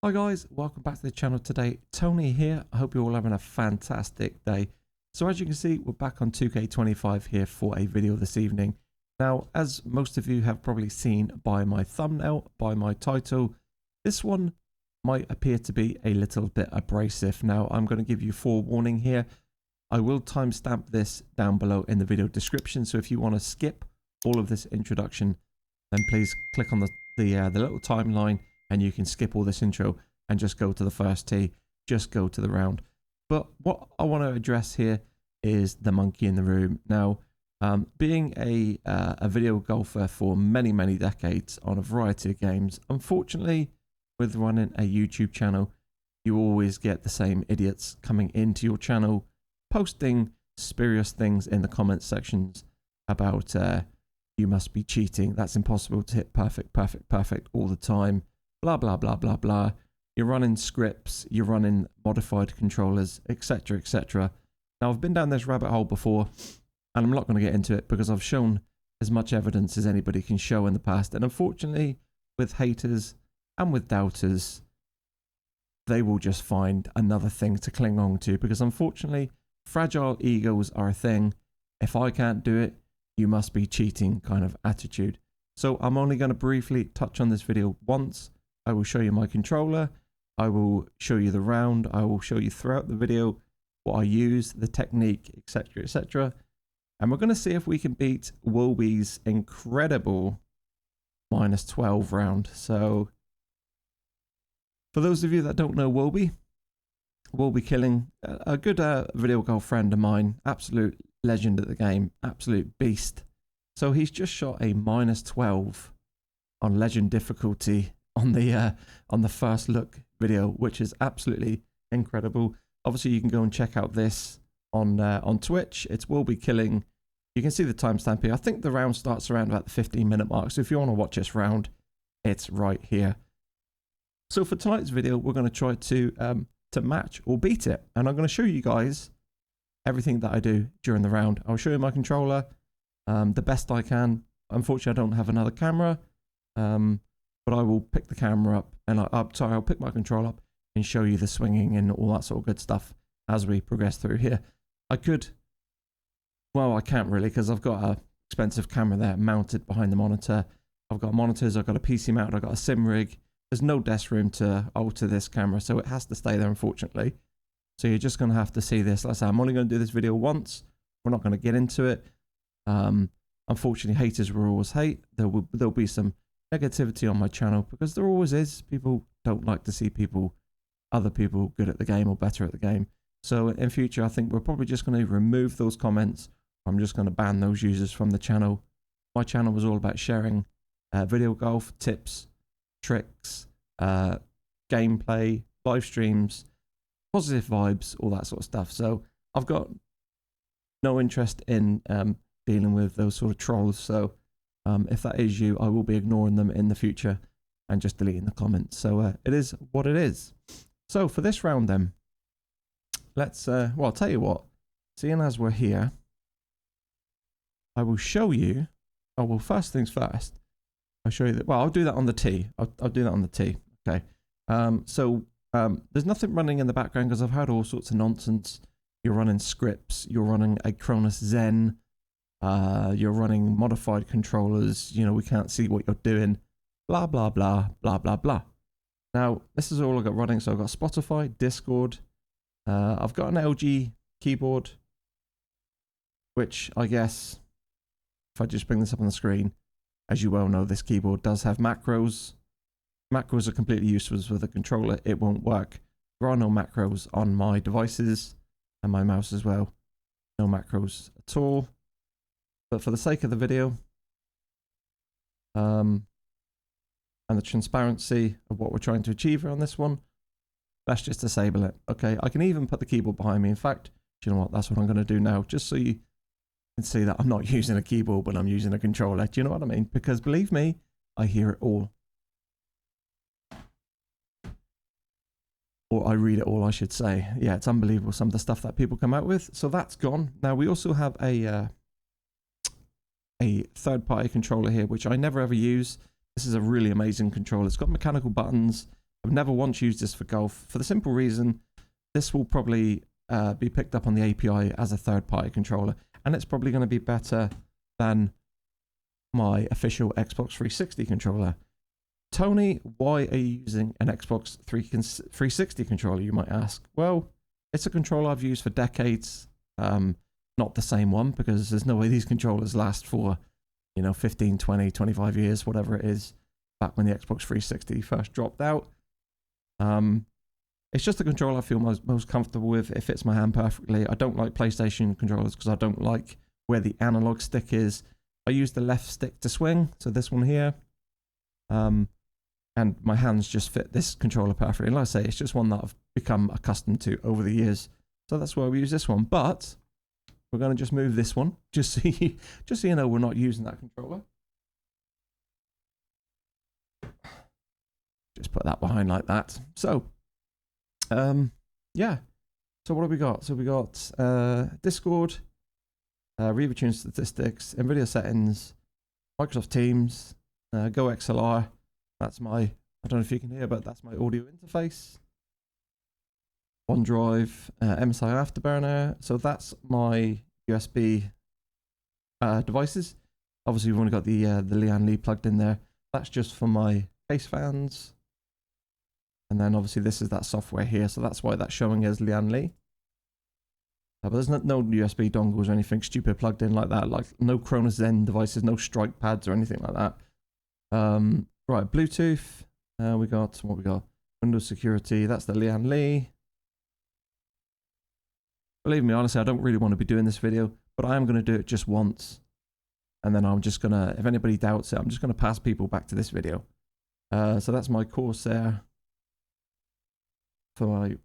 Hi guys, welcome back to the channel today. Tony here. I hope you're all having a fantastic day. So as you can see, we're back on 2K25 here for a video this evening. Now, as most of you have probably seen by my thumbnail, by my title, this one might appear to be a little bit abrasive. Now, I'm going to give you forewarning here. I will timestamp this down below in the video description. So if you want to skip all of this introduction, then please click on the little timeline and you can skip all this intro and just go to the first tee, just go to the round. But what I want to address here is the monkey in the room. Now, being a video golfer for many, many decades on a variety of games, unfortunately, with running a YouTube channel, you always get the same idiots coming into your channel, posting spurious things in the comment sections about you must be cheating. That's impossible to hit perfect all the time. Blah, blah, blah, blah, blah. You're running scripts, you're running modified controllers, etc., etc. Now, I've been down this rabbit hole before, and I'm not going to get into it because I've shown as much evidence as anybody can show in the past. And unfortunately, with haters and with doubters, they will just find another thing to cling on to because unfortunately, fragile egos are a thing. If I can't do it, you must be cheating kind of attitude. So I'm only going to briefly touch on this video once. I will show you my controller. I will show you the round. I will show you throughout the video what I use, the technique, etc., etc. And we're going to see if we can beat WoBe's incredible -12 round. So for those of you that don't know WoBeKilling, a good video golf friend of mine, absolute legend at the game, absolute beast. So he's just shot a -12 on legend difficulty on the first look video, which is absolutely incredible. Obviously, you can go and check out this on Twitch. It's WoBeKilling. You can see the timestamp here. I think the round starts around about the 15-minute mark. So if you want to watch this round, it's right here. So for tonight's video, we're going to try to match or beat it, and I'm going to show you guys everything that I do during the round. I'll show you my controller the best I can. Unfortunately, I don't have another camera. But I will pick the camera up and I'll pick my control up and show you the swinging and all that sort of good stuff as we progress through here. I can't really because I've got an expensive camera there mounted behind the monitor. I've got monitors, I've got a PC mount, I've got a sim rig. There's no desk room to alter this camera, so it has to stay there, unfortunately. So you're just going to have to see this. Like I say, I'm only going to do this video once. We're not going to get into it. Unfortunately, haters will always hate. There'll be some negativity on my channel because there always is. People don't like to see other people good at the game or better at the game. So in future, I think we're probably just going to remove those comments. I'm just going to ban those users from the channel. My channel was all about sharing video golf tips, tricks, gameplay, live streams, positive vibes, all that sort of stuff. So I've got no interest in dealing with those sort of trolls. So if that is you, I will be ignoring them in the future and just deleting the comments. So it is what it is. So for this round then, let's, well, I'll tell you what, seeing as we're here, I will show you, oh, well, first things first, I'll show you that, well, I'll do that on the tee. I'll do that on the tee. Okay. There's nothing running in the background because I've heard all sorts of nonsense. You're running scripts, you're running a Cronus Zen, you're running modified controllers, you know, we can't see what you're doing, blah, blah, blah, blah, blah, blah. Now, this is all I've got running. So I've got Spotify, Discord, I've got an LG keyboard, which I guess, if I just bring this up on the screen, as you well know, this keyboard does have macros. Macros are completely useless with a controller. It won't work. There are no macros on my devices and my mouse as well. No macros at all. But for the sake of the video and the transparency of what we're trying to achieve here on this one, let's just disable it. Okay, I can even put the keyboard behind me. In fact, do you know what? That's what I'm going to do now, just so you can see that I'm not using a keyboard, but I'm using a controller. Do you know what I mean? Because believe me, I hear it all. Or I read it all, I should say. Yeah, it's unbelievable some of the stuff that people come out with. So that's gone. Now we also have a third-party controller here, which I never ever use. This is a really amazing controller. It's got mechanical buttons. I've never once used this for golf for the simple reason this will probably be picked up on the API as a third-party controller, and it's probably going to be better than my official Xbox 360 controller. Tony, why are you using an Xbox 360 controller, you might ask? Well, it's a controller I've used for decades. Not the same one, because there's no way these controllers last for, you know, 15, 20, 25 years, whatever it is, back when the Xbox 360 first dropped out. It's just a controller I feel most comfortable with. It fits my hand perfectly. I don't like PlayStation controllers because I don't like where the analog stick is. I use the left stick to swing, so this one here. And my hands just fit this controller perfectly. And like I say, it's just one that I've become accustomed to over the years. So that's why we use this one. But we're going to just move this one, just so you know we're not using that controller. Just put that behind like that. So, yeah. So what have we got? So we got Discord, RevaTune statistics, NVIDIA settings, Microsoft Teams, Go XLR. That's my, I don't know if you can hear, but that's my audio interface. OneDrive, MSI Afterburner. So that's my USB devices. Obviously, we've only got the Lian Li plugged in there. That's just for my case fans. And then obviously this is that software here, so that's why that's showing as Lian Li. But there's no USB dongles or anything stupid plugged in like that, like no Cronus Zen devices, no strike pads or anything like that. Right, Bluetooth. We got what we got. Windows security. That's the Lian Li. Believe me, honestly, I don't really want to be doing this video, but I am going to do it just once. And then I'm just going to, if anybody doubts it, I'm just going to pass people back to this video. So that's my Corsair for my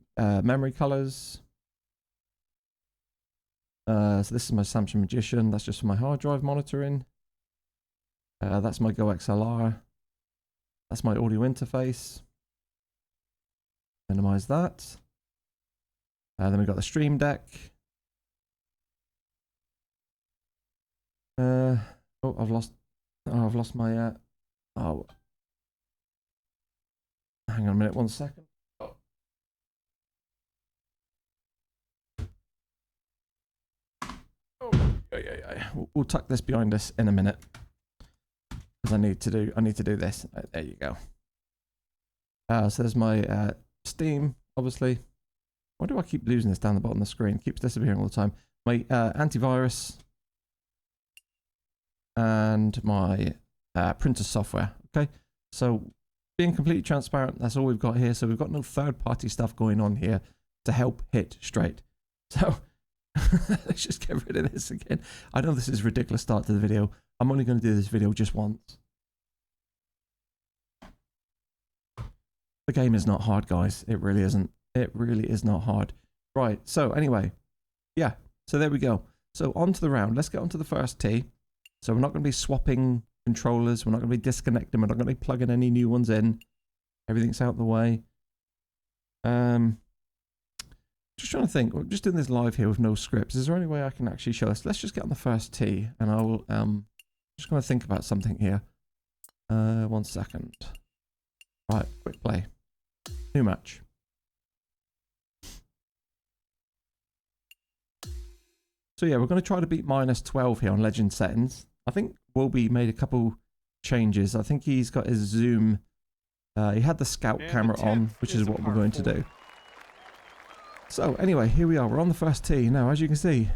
memory colors. So this is my Samsung Magician. That's just for my hard drive monitoring. That's my Go XLR. That's my audio interface. Minimize that. Then we've got the Stream Deck. Oh, I've lost my. Oh, hang on a minute, 1 second. Oh. Oh, yeah. We'll tuck this behind us in a minute because I need to do this. There you go. So there's my Steam, obviously. Why do I keep losing this down the bottom of the screen? It keeps disappearing all the time. My antivirus and my printer software. Okay, so being completely transparent, that's all we've got here. So we've got no third-party stuff going on here to help hit straight. So let's just get rid of this again. I know this is a ridiculous start to the video. I'm only going to do this video just once. The game is not hard, guys. It really isn't. It really is not hard. Right, so anyway, yeah, so there we go. So on to the round. Let's get on to the first tee. So we're not going to be swapping controllers. We're not going to be disconnecting. We're not going to be plugging any new ones in. Everything's out the way. Just trying to think. We're just doing this live here with no scripts. Is there any way I can actually show this? Let's just get on the first tee, and I will. Just going to think about something here. 1 second. Right, quick play. New match. So yeah, we're going to try to beat -12 here on legend settings. I think Wobe made a couple changes. I think he's got his zoom. He had the scout camera on, which is what we're going to do. So anyway, here we are. We're on the first tee. Now, as you can see,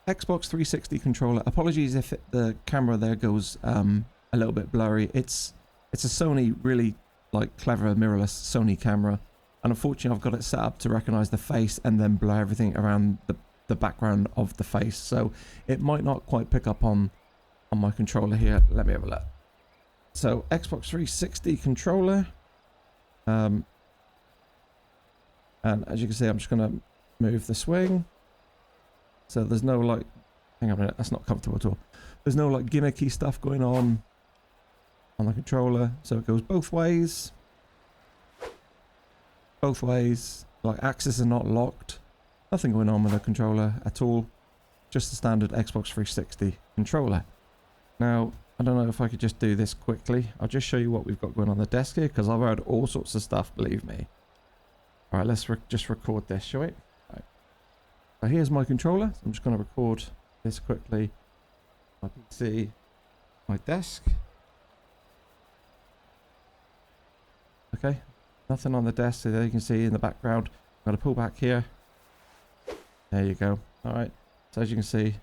Xbox 360 controller. Apologies if the camera there goes a little bit blurry. It's a Sony, really like clever mirrorless Sony camera. And unfortunately, I've got it set up to recognize the face and then blur everything around the background of the face, so it might not quite pick up on my controller here. Let me have a look. So Xbox 360 controller, and as you can see, I'm just going to move the swing, so there's no like, hang on a minute, that's not comfortable at all. There's no like gimmicky stuff going on the controller, so it goes both ways, like axes are not locked. Nothing going on with the controller at all. Just the standard Xbox 360 controller. Now, I don't know if I could just do this quickly. I'll just show you what we've got going on the desk here, because I've heard all sorts of stuff, believe me. All right, let's just record this, shall we? Right. So here's my controller. So I'm just going to record this quickly. My PC, my desk. Okay, nothing on the desk, so there you can see in the background. I'm going to pull back here. There you go. All right, so as you can see,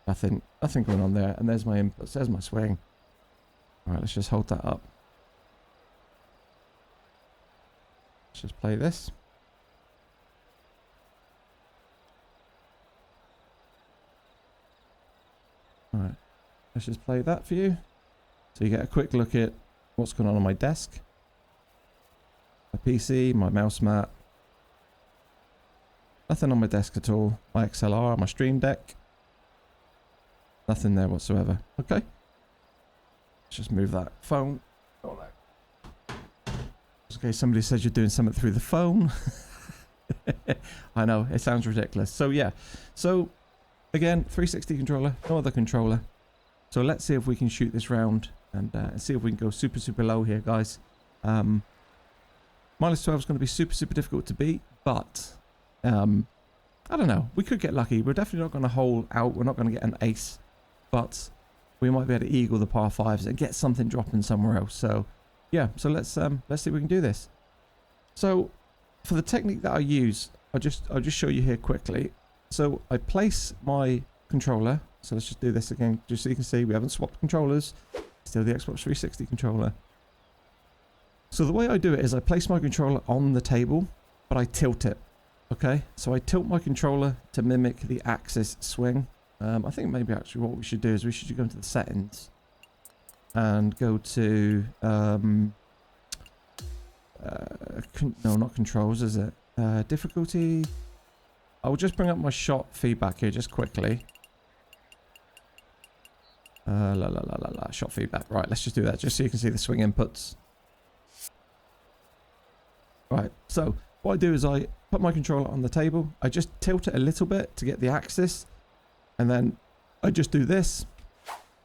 nothing going on there. And there's my inputs, there's my swing. All right, let's just hold that up. Let's just play this. All right, let's just play that for you. So you get a quick look at what's going on my desk. My PC, my mouse mat. Nothing on my desk at all. My XLR, my Stream Deck. Nothing there whatsoever. Okay. Let's just move that phone. Okay, somebody says you're doing something through the phone. I know, it sounds ridiculous. So yeah. So again, 360 controller, no other controller. So let's see if we can shoot this round and see if we can go super low here, guys. -12 is going to be super difficult to beat, but I don't know. We could get lucky. We're definitely not going to hole out. We're not going to get an ace, but we might be able to eagle the par fives and get something dropping somewhere else. So yeah. So let's see if we can do this. So for the technique that I use, I'll just show you here quickly. So I place my controller. So let's just do this again, just so you can see we haven't swapped controllers. Still the Xbox 360 controller. So the way I do it is I place my controller on the table, but I tilt it. Okay, so I tilt my controller to mimic the axis swing. I think maybe actually what we should do is we should go into the settings and go to no, not controls, is it? Difficulty. I'll just bring up my shot feedback here just quickly. Shot feedback. Right, let's just do that just so you can see the swing inputs. Right, so what I do is I put my controller on the table. I just tilt it a little bit to get the axis. And then I just do this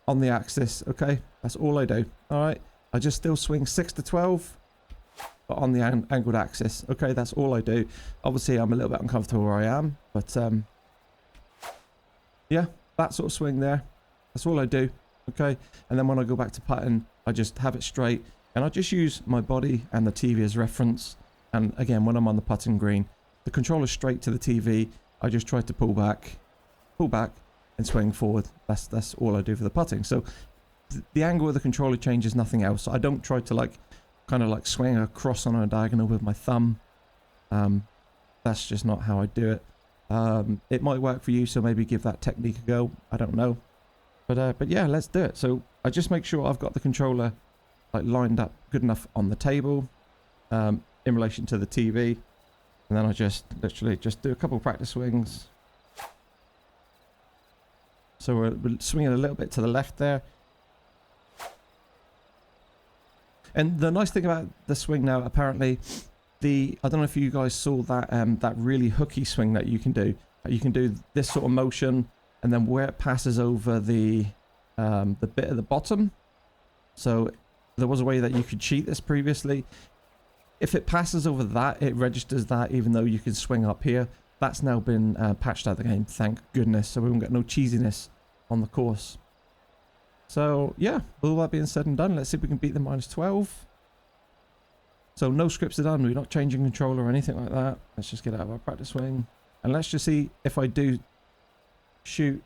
on the axis, okay? That's all I do, all right? I just still swing 6 to 12, but on the angled axis, okay? That's all I do. Obviously, I'm a little bit uncomfortable where I am, but yeah, that sort of swing there. That's all I do, okay? And then when I go back to putting, I just have it straight. And I just use my body and the TV as reference. And again, when I'm on the putting green, the controller's straight to the TV. I just try to pull back, and swing forward. That's all I do for the putting. So the angle of the controller changes, nothing else. I don't try to kind of swing across on a diagonal with my thumb. That's just not how I do it. It might work for you, so maybe give that technique a go. I don't know, but yeah, let's do it. So I just make sure I've got the controller lined up good enough on the table in relation to the TV, and then I just literally just do a couple of practice swings. So we're swinging a little bit to the left there. And the nice thing about the swing now, apparently, I don't know if you guys saw that that really hooky swing that you can do. You can do this sort of motion, and then where it passes over the bit at the bottom. So there was a way that you could cheat this previously. If it passes over that, it registers that, even though you can swing up here. That's now been patched out of the game, thank goodness. So we won't get no cheesiness on the course. So yeah, with all that being said and done, let's see if we can beat the -12. So no scripts are done. We're not changing controller or anything like that. Let's just get out of our practice swing. And let's just see if I do shoot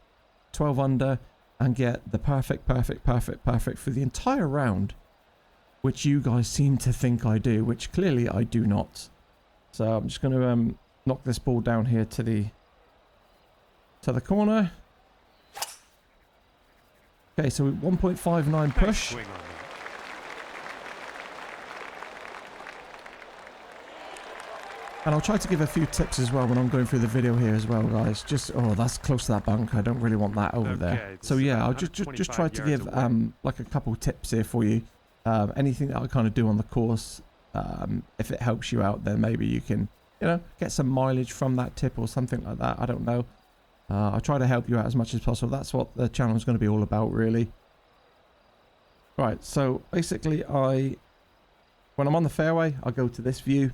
12 under and get the perfect for the entire round, which you guys seem to think I do, which clearly I do not. So I'm just going to knock this ball down here to the corner. Okay, so 1.59 push. And I'll try to give a few tips as well when I'm going through the video here as well, guys. Just, oh, that's close to that bunk. I don't really want that over there. So yeah, I'll just try to give like a couple tips here for you. Anything that I kind of do on the course, if it helps you out, then maybe you can, you know, get some mileage from that tip or something like that. I don't know. I'll try to help you out as much as possible. That's what the channel is going to be all about, really. Right, so basically when I'm on the fairway, I go to this view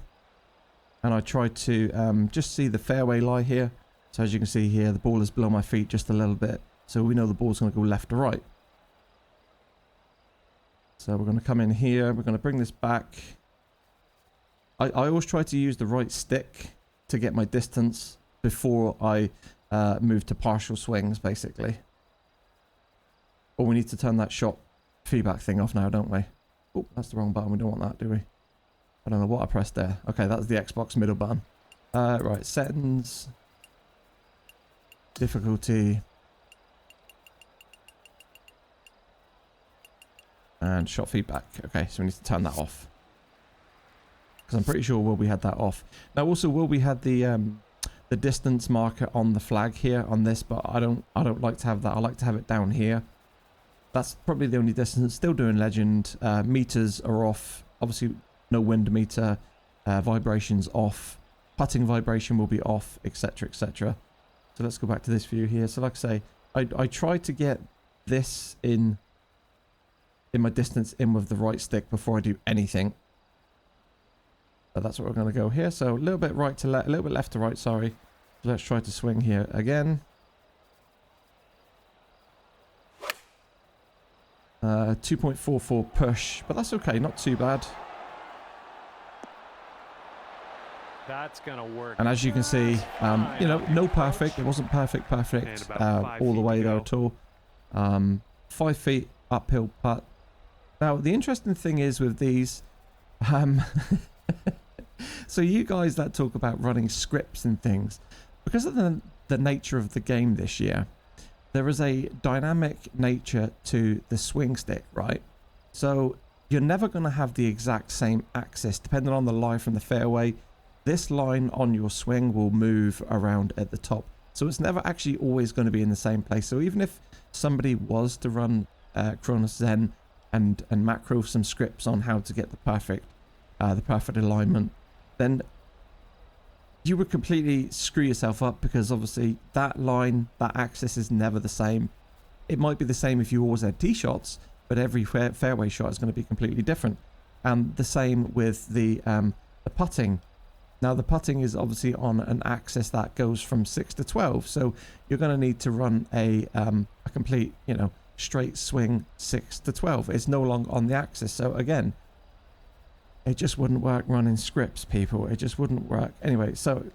and I try to just see the fairway lie here. So as you can see here, the ball is below my feet just a little bit. So we know the ball's going to go left to right. So we're going to come in here. We're going to bring this back. I always try to use the right stick to get my distance before I move to partial swings, basically. But we need to turn that shot feedback thing off now, don't we? Oh, that's the wrong button. We don't want that, do we? I don't know what I pressed there. Okay, that's the Xbox middle button. Right, settings. Difficulty. And shot feedback. Okay, so we need to turn that off. Because I'm pretty sure Wilby had that off. Now also Wilby had the distance marker on the flag here on this, but I don't like to have that. I like to have it down here. That's probably the only distance. Still doing legend. Meters are off. Obviously no wind meter. Vibrations off. Putting vibration will be off, etc, etc. So let's go back to this view here. So like I say, I try to get this in my distance in with the right stick before I do anything. But that's what we're going to go here. So a little bit right to left, a little bit left to right, sorry. So let's try to swing here again. 2.44 push, but that's okay, not too bad. That's gonna work. And as you can see, you know, no perfect. It wasn't perfect all the way there at all. 5 feet uphill putt. Now the interesting thing is with these, so you guys that talk about running scripts and things, because of the nature of the game this year, there is a dynamic nature to the swing stick, right? So you're never going to have the exact same axis depending on the lie from the fairway. This line on your swing will move around at the top, so it's never actually always going to be in the same place. So even if somebody was to run Cronus Zen and macro some scripts on how to get the perfect alignment, then you would completely screw yourself up, because obviously that line, that axis is never the same. It might be the same if you always had tee shots, but every fairway shot is going to be completely different. And the same with the putting. Now the putting is obviously on an axis that goes from 6 to 12, so you're going to need to run a complete, you know, straight swing 6 to 12. It's no longer on the axis, so again, it just wouldn't work running scripts, people. It just wouldn't work. Anyway, so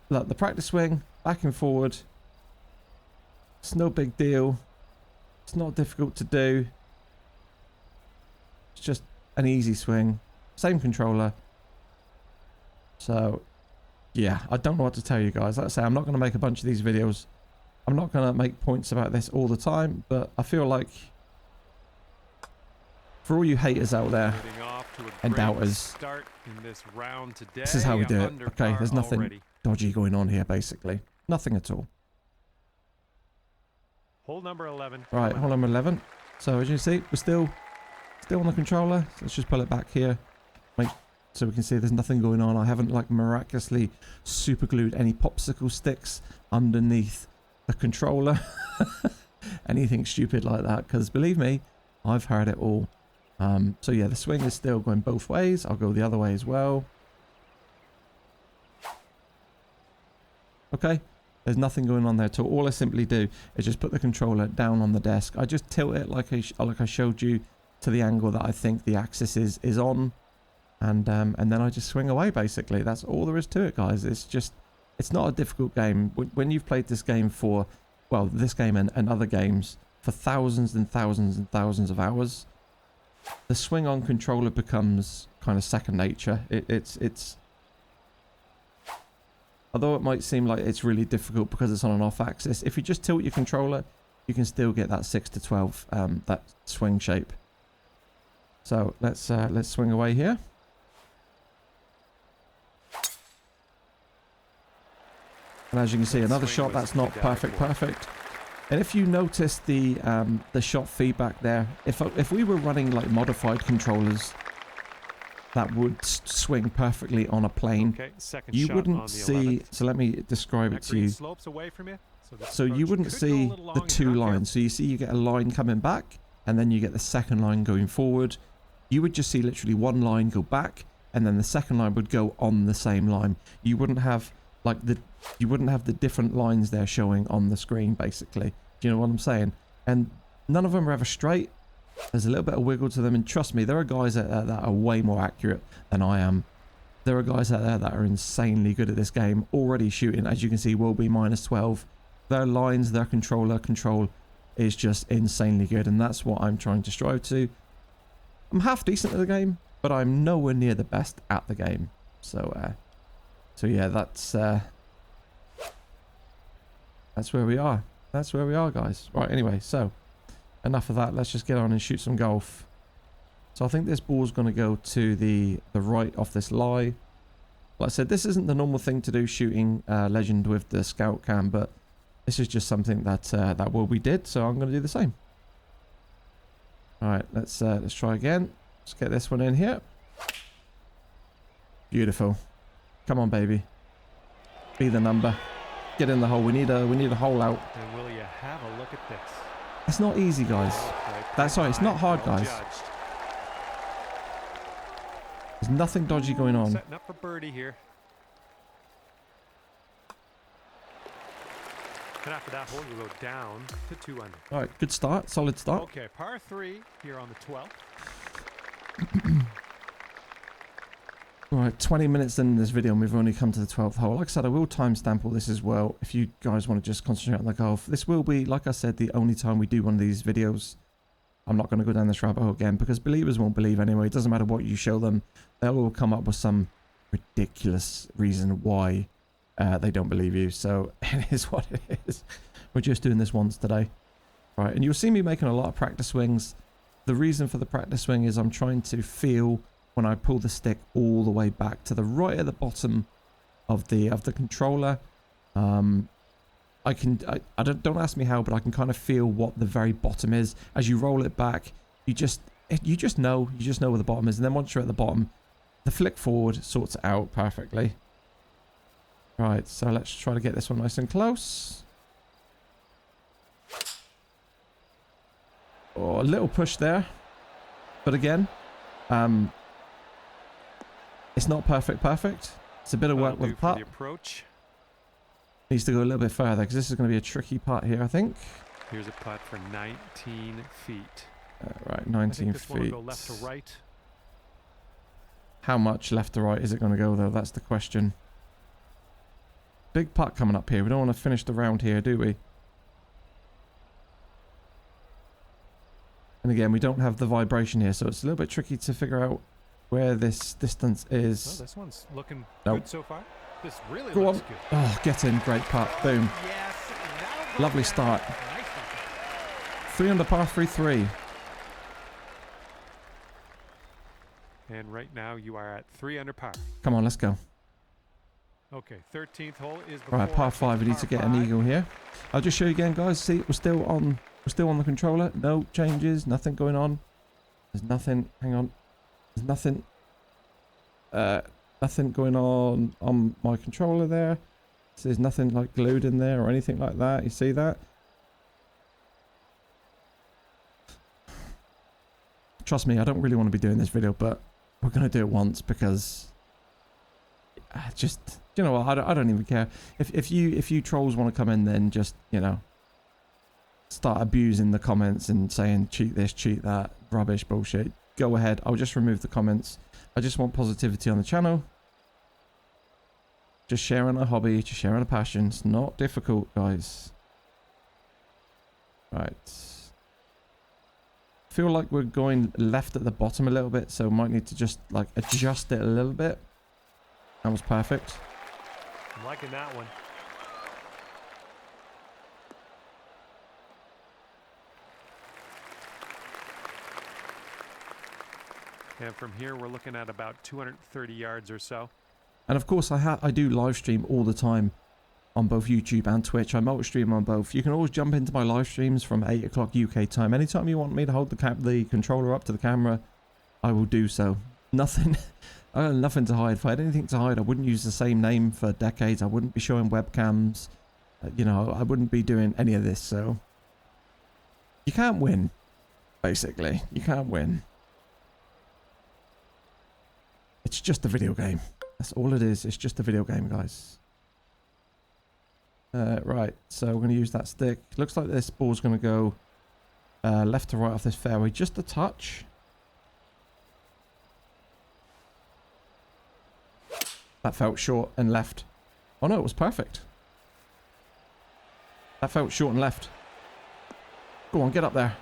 look, the practice swing, back and forward. It's no big deal. It's not difficult to do. It's just an easy swing. Same controller. So, yeah, I don't know what to tell you guys. Like I say, I'm not going to make a bunch of these videos. I'm not going to make points about this all the time, but I feel like for all you haters out there and doubters, this is how we do it. Okay, there's nothing dodgy going on here, basically. Nothing at all. Hole number 11. Right, hole number 11. So as you can see, we're still on the controller. So let's just pull it back here. So we can see there's nothing going on. I haven't like miraculously super glued any popsicle sticks underneath the controller. Anything stupid like that, because believe me, I've heard it all. So yeah, the swing is still going both ways. I'll go the other way as well. Okay, there's nothing going on there at all. All I simply do is just put the controller down on the desk. I just tilt it like I showed you to the angle that I think the axis is on. And then I just swing away, basically. That's all there is to it, guys. It's not a difficult game. When you've played this game for, well, this game and other games for thousands and thousands and thousands of hours, the swing on controller becomes kind of second nature. It's although it might seem like it's really difficult because it's on an off axis, if you just tilt your controller, you can still get that 6 to 12 that swing shape. So let's swing away here. And as you can see, another shot that's not perfect. And if you notice the shot feedback there, if we were running like modified controllers that would swing perfectly on a plane, you wouldn't see. So let me describe it to you. So you wouldn't see the two lines. So you see, you get a line coming back, and then you get the second line going forward, you would just see literally one line go back, and then the second line would go on the same line. You wouldn't have like the different lines there showing on the screen, basically. Do you know what I'm saying? And none of them are ever straight. There's a little bit of wiggle to them, and trust me, there are guys that are way more accurate than I am. There are guys out there that are insanely good at this game, already shooting. As you can see, WoBe -12. Their lines, their control is just insanely good, and that's what I'm trying to strive to. I'm half decent at the game, but I'm nowhere near the best at the game. So yeah, that's where we are. That's where we are, guys. Right, anyway, so enough of that. Let's just get on and shoot some golf. So I think this ball's going to go to the right off this lie. Like I said, this isn't the normal thing to do, shooting Legend with the scout cam, but this is just something that that WoBe did, so I'm going to do the same. All right, let's try again. Let's get this one in here. Beautiful. Come on, baby. Be the number. Get in the hole. We need a hole out. And will you have a look at this? It's not easy, guys. That's sorry. It's not hard, guys. There's nothing dodgy going on. Setting up for birdie here. And after that hole, you go down to 2 under. All right, good start. Solid start. Okay, par 3 here on the 12th. All right, 20 minutes in this video and we've only come to the 12th hole. Like I said, I will timestamp all this as well if you guys want to just concentrate on the golf. This will be, like I said, the only time we do one of these videos. I'm not going to go down this rabbit hole again because believers won't believe anyway. It doesn't matter what you show them. They'll all come up with some ridiculous reason why they don't believe you. So it is what it is. We're just doing this once today. Right, and you'll see me making a lot of practice swings. The reason for the practice swing is I'm trying to feel when I pull the stick all the way back to the right at the bottom of the controller. Don't ask me how, but I can kind of feel what the very bottom is. As you roll it back, you just know where the bottom is, and then once you're at the bottom, the flick forward sorts it out perfectly. Right, so let's try to get this one nice and close. Oh, a little push there, but again, it's not perfect. It's a bit of work with the putt. Needs to go a little bit further because this is going to be a tricky putt here, I think. Here's a putt for 19 feet. Right, 19 this feet. one will go left to right. How much left to right is it going to go, though? That's the question. Big putt coming up here. We don't want to finish the round here, do we? And again, we don't have the vibration here, so it's a little bit tricky to figure out where this distance is. Well, this one's looking good so far. This really Go looks on. good. Oh, get in. Great putt. Boom. Yes, Lovely start. Nice. 3 under par, 3-3. And right now you are at 3 under par. Come on, let's go. Okay, 13th hole is the Right, par 5. We need to get an eagle here. I'll just show you again, guys. See, we're still on the controller. No changes. Nothing going on. There's nothing. Hang on. There's nothing. Nothing going on my controller there. So there's nothing like glued in there or anything like that. You see that? Trust me, I don't really want to be doing this video, but we're going to do it once because just, you know what, I don't even care. If you trolls want to come in, then just, you know, start abusing the comments and saying cheat this, cheat that, rubbish, bullshit. Go ahead. I'll just remove the comments. I just want positivity on the channel. Just sharing a hobby, just sharing a passion. It's not difficult, guys. Right. Feel like we're going left at the bottom a little bit, so might need to just like adjust it a little bit. That was perfect. I'm liking that one. And from here, we're looking at about 230 yards or so. And of course, I do live stream all the time on both YouTube and Twitch. I multi-stream on both. You can always jump into my live streams from 8 o'clock UK time. Anytime you want me to hold the controller up to the camera, I will do so. Nothing, I got nothing to hide. If I had anything to hide, I wouldn't use the same name for decades. I wouldn't be showing webcams. You know, I wouldn't be doing any of this. So you can't win. basically. You can't win. It's just a video game. That's all it is. It's just a video game, guys. Right, so we're going to use that stick. Looks like this ball's going to go left to right off this fairway. Just a touch. That felt short and left. Oh no, it was perfect. That felt short and left. Go on, get up there.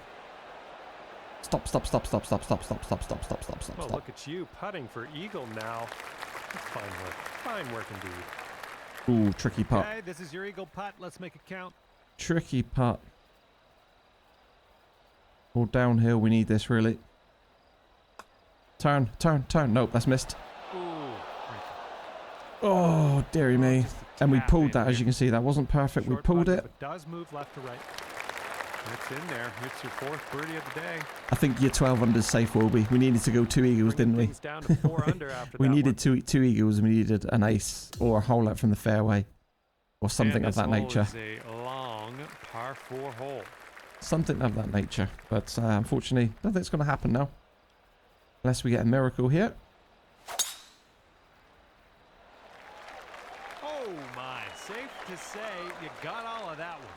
Stop, stop, stop, stop, stop, stop, stop, stop, stop, stop, stop, stop. Well, look at you putting for eagle now. That's fine work. Fine work indeed. Ooh, tricky putt. Okay, this is your eagle putt. Let's make it count. Tricky putt. All downhill. We need this, really. Turn, turn, turn. Nope, that's missed. Ooh. Oh, dearie me. And we pulled that, as you can see. That wasn't perfect. We pulled it. It does move left to right. It's in there. It's your 4th birdie of the day. I think your 12 under's safe, Wobie. We needed to go 2 eagles, didn't we? Down to 4 under after we that needed one. two eagles, and we needed an ace or a hole out from the fairway or something of that nature. This is a long par 4 hole. Something of that nature. But unfortunately, I don't think it's going to happen now. Unless we get a miracle here. Oh my. Safe to say you got all of that one.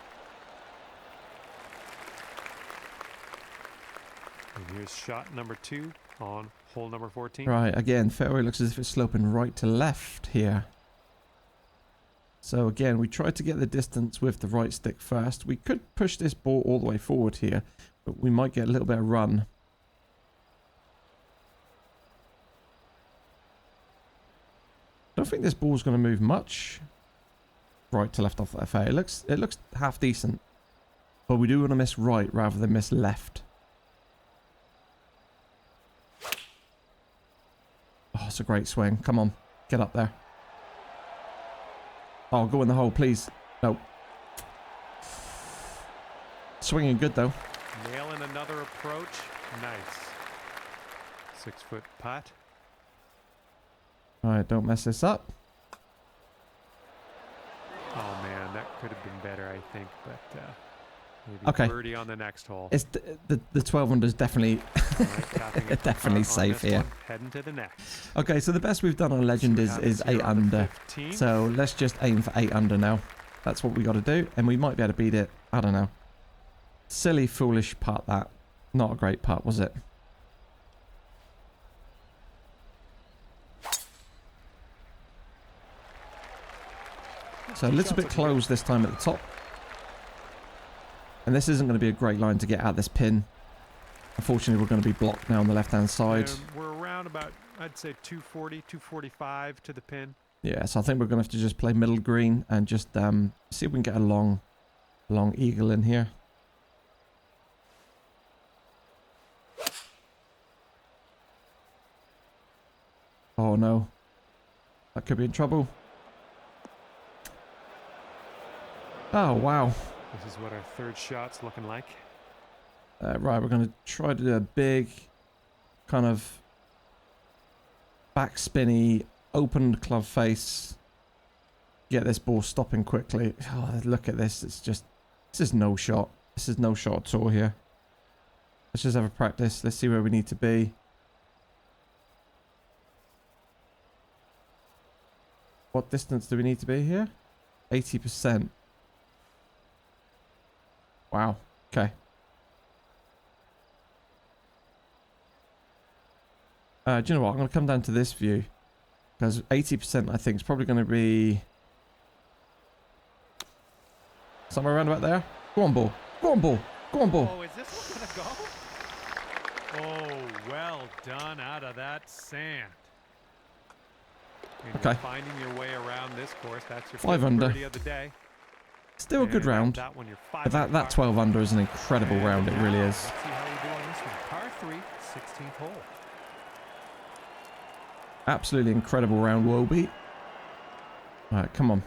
And here's shot number 2 on hole number 14. Right, again, fairway looks as if it's sloping right to left here. So again, we tried to get the distance with the right stick first. We could push this ball all the way forward here, but we might get a little bit of run. I don't think this ball's going to move much right to left off that fair. It looks half decent, but we do want to miss right rather than miss left. Oh, it's a great swing. Come on, get up there. Oh, go in the hole, please. No. Swinging good, though. Nailing another approach. Nice. 6-foot putt. All right, don't mess this up. Oh, man, that could have been better, I think, but maybe Okay. birdie on the next hole. It's the 12 under is definitely definitely safe here. Heading to the next. Okay, so the best we've done on Legend is 8 under. So let's just aim for 8 under now. That's what we got to do, and we might be able to beat it. I don't know. Silly, foolish putt that. Not a great putt, was it? So a little bit closed this time at the top. And this isn't going to be a great line to get out this pin. Unfortunately, we're going to be blocked now on the left-hand side. We're around about, I'd say, 240, 245 to the pin. Yeah, so I think we're going to have to just play middle green and just see if we can get a long eagle in here. Oh, no. That could be in trouble. Oh, wow. This is what our 3rd shot's looking like. Right, we're going to try to do a big kind of back spinny, open club face. Get this ball stopping quickly. Oh, look at this. It's just, this is no shot. This is no shot at all here. Let's just have a practice. Let's see where we need to be. What distance do we need to be here? 80%. Wow. Okay. Do you know what? I'm going to come down to this view. Because 80% I think is probably going to be somewhere around about there. Go on, ball. Go on, ball. Go on, ball. Oh, is this one going to go? Oh, well done out of that sand. And Okay. you're finding your way around this course. That's your 5 fifth under. birdie of the day. Still a good round. That one, you're 5 But that under par. 12 under is an incredible round. It really is. Let's see how you do on this one. Par 3, 16th hole. Absolutely incredible round, Wobie. Alright, come on.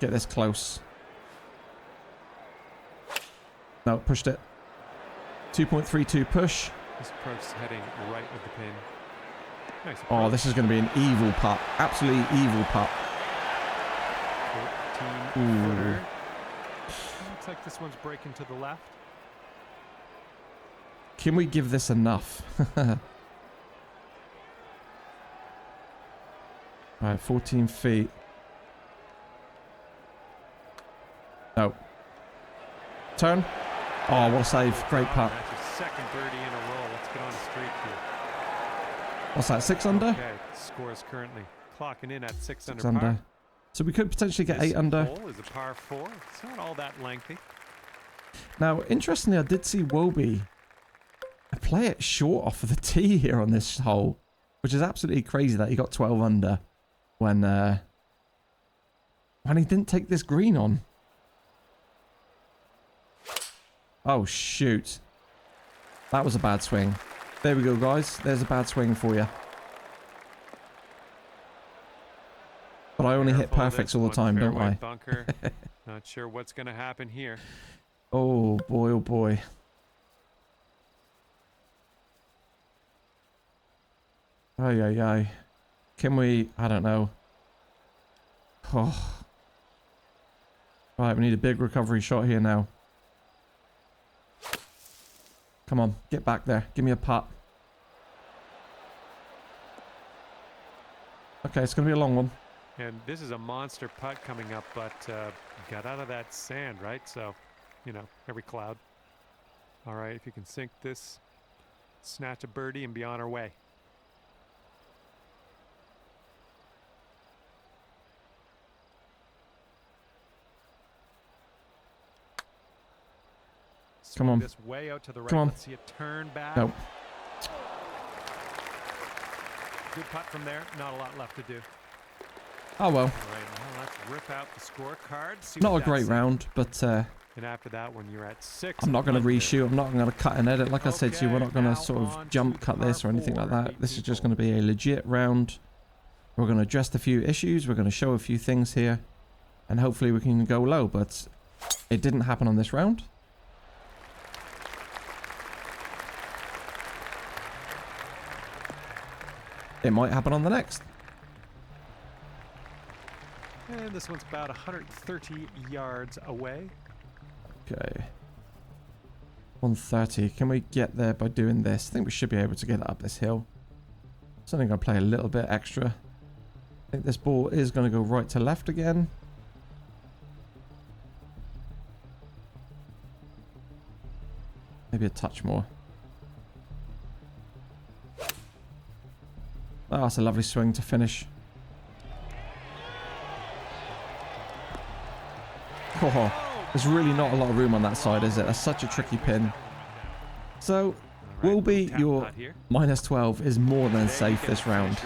Get this close. No, pushed it. 2.32 push. This approach is heading right of the pin. Nice Oh, approach. this is going to be an evil putt. Absolutely evil putt. 14-footer. Looks like this one's breaking to the left. Can we give this enough? Alright, 14 feet. No. Turn. Oh, what a save. Great putt. That's your second birdie in a row. Let's get on a streak here. What's that, 6 under? Okay, score is currently clocking in at 6 6 under par. under. So we could potentially get This 8 under. hole is a par 4. It's not all that lengthy. Now, interestingly, I did see Wobe play it short off of the tee here on this hole, which is absolutely crazy that he got 12 under when he didn't take this green on. Oh, shoot. That was a bad swing. There we go, guys. There's a bad swing for you. But I only hit perfects all the time, don't I? Bunker. Not sure what's going to happen here. Oh, boy, oh, boy. Ay, ay, ay. Can we... I don't know. Oh. Right, we need a big recovery shot here now. Come on, get back there. Give me a putt. Okay, it's going to be a long one. And this is a monster putt coming up, but got out of that sand, right? So, you know, every cloud. All right, if you can sink this, snatch a birdie and be on our way. Come on. This way out to the right. Come on. Let's see it turn back. Nope. Good putt from there. Not a lot left to do. Oh, well. All right, now let's rip out the scorecard. See Not what a great that says. round, but And after that, when you're at 6, I'm not going to under. reshoot. I'm not going to cut and edit. Like I said to you, we're not going now to sort on of to jump cut this or par anything like 4, that. This is 18 just going to be a legit round. We're going to address a few issues. We're going to show a few things here. And hopefully we can go low, but it didn't happen on this round. It might happen on the next. And this one's about 130 yards away. Okay. 130. Can we get there by doing this? I think we should be able to get it up this hill. So I'm going to play a little bit extra. I think this ball is going to go right to left again. Maybe a touch more. Oh, that's a lovely swing to finish. Oh, there's really not a lot of room on that side, is it? That's such a tricky pin. So, Wobe, your minus 12 is more than safe this round.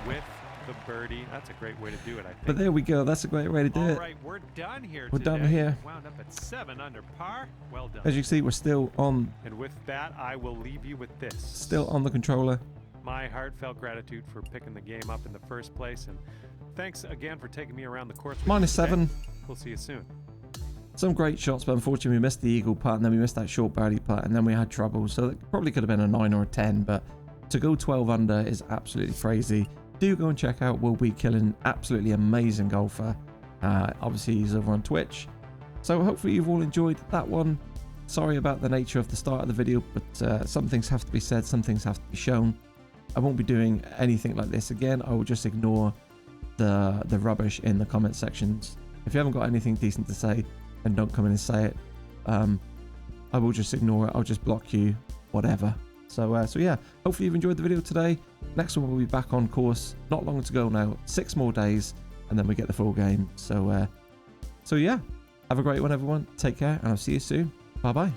With the birdie. That's a great way to do it, I think. But there we go. That's a great way to do it. All right, we're done here We're today. done here. Wound up at 7 under par. Well done. As you can see, we're still on And with that, I will leave you with this. still on the controller. My heartfelt gratitude for picking the game up in the first place, and thanks again for taking me around the course. with Minus you today. 7. We'll see you soon. Some great shots, but unfortunately we missed the eagle putt, and then we missed that short birdie putt, and then we had trouble. So it probably could have been a 9 or a 10, but to go 12 under is absolutely crazy. Do go and check out WoBeKillin's, absolutely amazing golfer. Obviously he's over on Twitch. So hopefully you've all enjoyed that one. Sorry about the nature of the start of the video, but some things have to be said, some things have to be shown. I won't be doing anything like this again. I will just ignore the rubbish in the comment sections. If you haven't got anything decent to say, then don't come in and say it. I will just ignore it. I'll just block you, whatever. So yeah, hopefully you've enjoyed the video today. Next one will be back on course. Not long to go now. 6 more days, and then we get the full game. So yeah, have a great one, everyone. Take care, and I'll see you soon. Bye bye.